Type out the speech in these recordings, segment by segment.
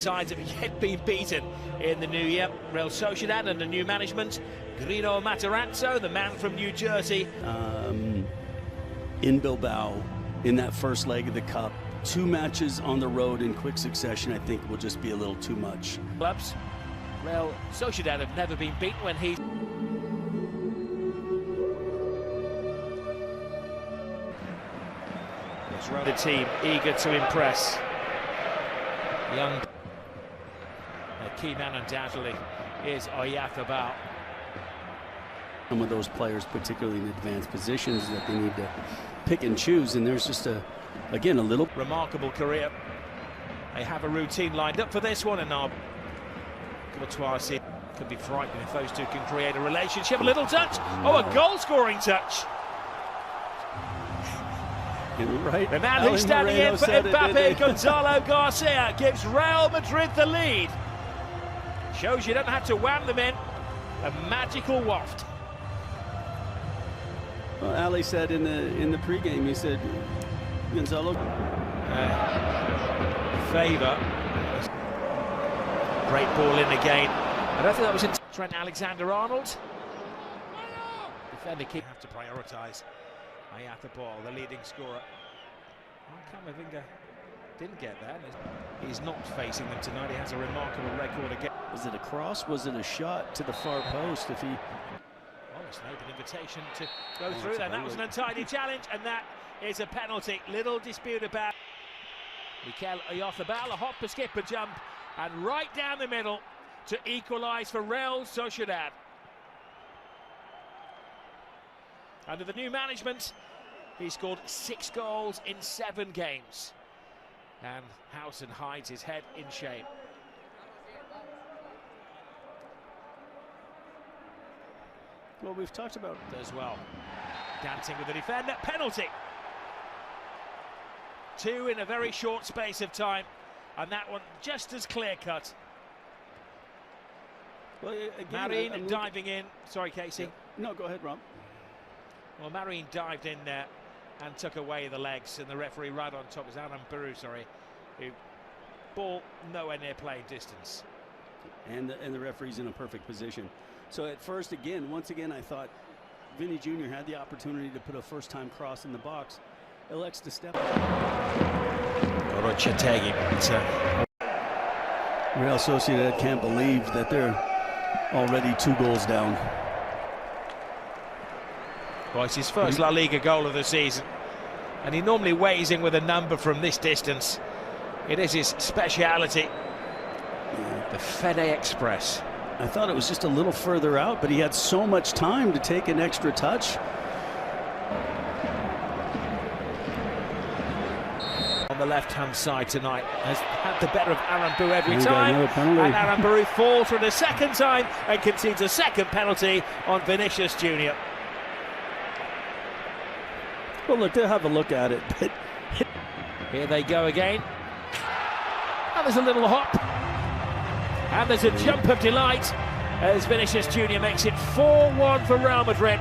Sides have yet been beaten in the new year. Real Sociedad under new management. Grino Matarazzo, the man from New Jersey. In Bilbao, in that first leg of the Cup, 2 matches on the road in quick succession, I think will just be a little too much. Clubs. Real Sociedad have never been beaten when he's... The team eager to impress. Young... A key man undoubtedly is Oyarzabal. Some of those players, particularly in advanced positions, that they need to pick and choose, and there's just again a little remarkable career. They have a routine lined up for this one, and now Courtois could be frightening if those two can create a relationship. A little touch, oh, a goal-scoring touch. Right. The man who's standing in for Mbappe, Gonzalo Garcia, gives Real Madrid the lead. Shows you don't have to wham them in. A magical waft. Well, Ali said in the pregame, he said, Gonzalo. Favour. Great ball in again. I don't think that was in Trent Alexander-Arnold. Defender have to prioritise Oyarzabal, the leading scorer. Camavinga didn't get that. He's not facing them tonight. He has a remarkable record again. Was it a cross? Was it a shot to the far post? If he... Oh, it's an open invitation to go through there. That was an untidy challenge, and that is a penalty. Little dispute about Mikel Oyarzabal, a hopper, skipper jump, and right down the middle to equalise for Real Sociedad. Under the new management, he scored 6 goals in 7 games. And Housen hides his head in shame. Well, we've talked about as well. Dancing with the defender, penalty. 2 in a very short space of time, and that one just as clear-cut. Well, again, Marine diving in. Sorry, Casey. Yeah. No, go ahead, Rob. Well, Marine dived in there and took away the legs, and the referee right on top was Alan Baru, who ball nowhere near playing distance. And the referee's in a perfect position. So at first, once again, I thought Vinny Jr. had the opportunity to put a first-time cross in the box. Elects to step. Real Sociedad can't believe that they're already 2 goals down. Well, it's his first La Liga goal of the season, and he normally weighs in with a number from this distance. It is his speciality. Yeah. The Fede Express. I thought it was just a little further out, but he had so much time to take an extra touch. On the left-hand side tonight, has had the better of Arambu every time, and Arambu falls for the second time and concedes a second penalty on Vinicius Jr. Well, look, they'll have a look at it. But here they go again. And there's a little hop. And there's a jump of delight as Vinicius Jr. makes it 4-1 for Real Madrid.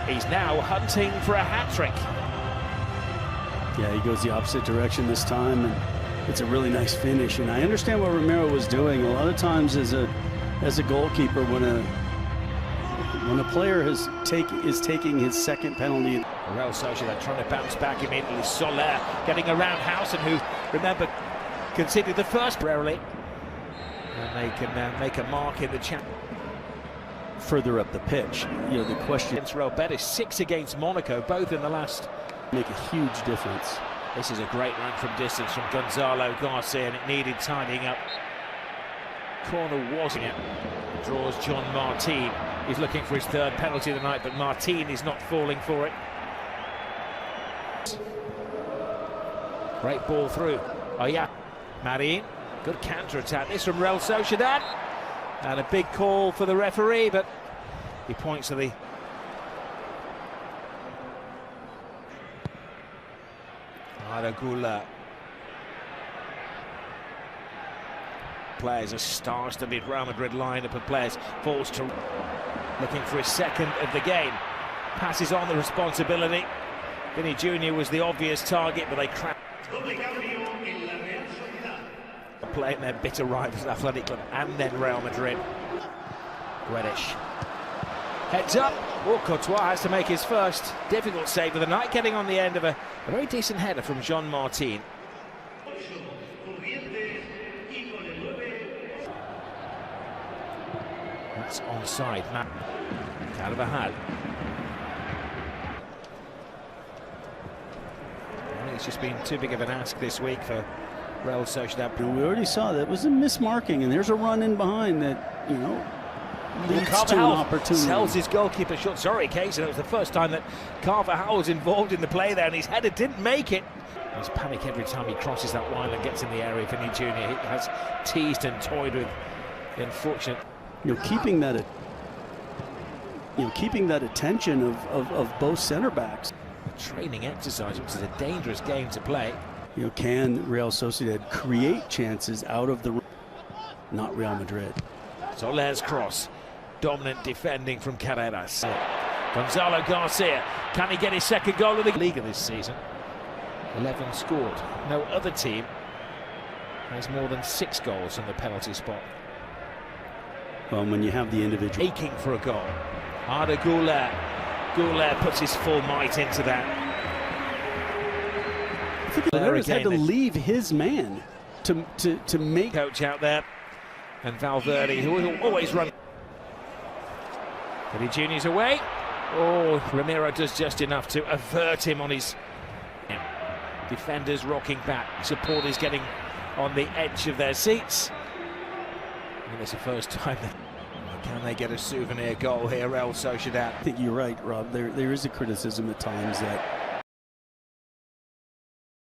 He's now hunting for a hat-trick. Yeah, he goes the opposite direction this time, and it's a really nice finish. And I understand what Romero was doing. A lot of times as a goalkeeper, when a player is taking his second penalty. Real Sociedad trying to bounce back immediately. Soler getting around Housen, who, remember, conceded the first rarely. And they can make a mark in the champ. Further up the pitch, the question. Against Real Betis, 6 against Monaco, both in the last. Make a huge difference. This is a great run from distance from Gonzalo Garcia, and it needed tidying up. Corner wasn't it. Draws John Martin. He's looking for his 3rd penalty tonight, but Martin is not falling for it. Great ball through. Oh yeah, Marin. Good counter-attack. This from Real Sociedad. And a big call for the referee, but he points to the... Aragula. Players are star-studded Real Madrid lineup of players. Falls to looking for his 2nd of the game. Passes on the responsibility. Vinny Jr. was the obvious target, but they cracked. playing their bitter rivals Athletic Club and then Real Madrid. Reddish heads up. Courtois has to make his first difficult save of the night, getting on the end of a very decent header from Jean Martin. That's onside. Carvajal. I think it's just been too big of an ask this week for Real Sociedad. We already saw that was a mismarking, and there's a run in behind that, you know, leads to an opportunity. Sells his goalkeeper shot. Sorry, Case, and it was the first time that Carvajal was involved in the play there, and his header didn't make it. There's panic every time he crosses that line and gets in the area. Vinny Jr. He has teased and toyed with the unfortunate. You know, keeping that attention of both center backs. A training exercise, which is a dangerous game to play. You know, can Real Sociedad create chances out of the? Not Real Madrid. Soler's cross. Dominant defending from Carreras. Gonzalo Garcia. Can he get his second goal of the Liga this season? 11 scored. No other team has more than 6 goals from the penalty spot. Well, when you have the individual aching for a goal. Arda Güler. Güler puts his full might into that. I think Carreras had to leave his man to make coach out there. And Valverde, who will always run. Vinny Jr.'s away. Oh, Ramiro does just enough to avert him on his. Defenders rocking back. Supporters getting on the edge of their seats. And it's the first time that. Can they get a souvenir goal here, Real Sociedad? I think you're right, Rob. There is a criticism at times that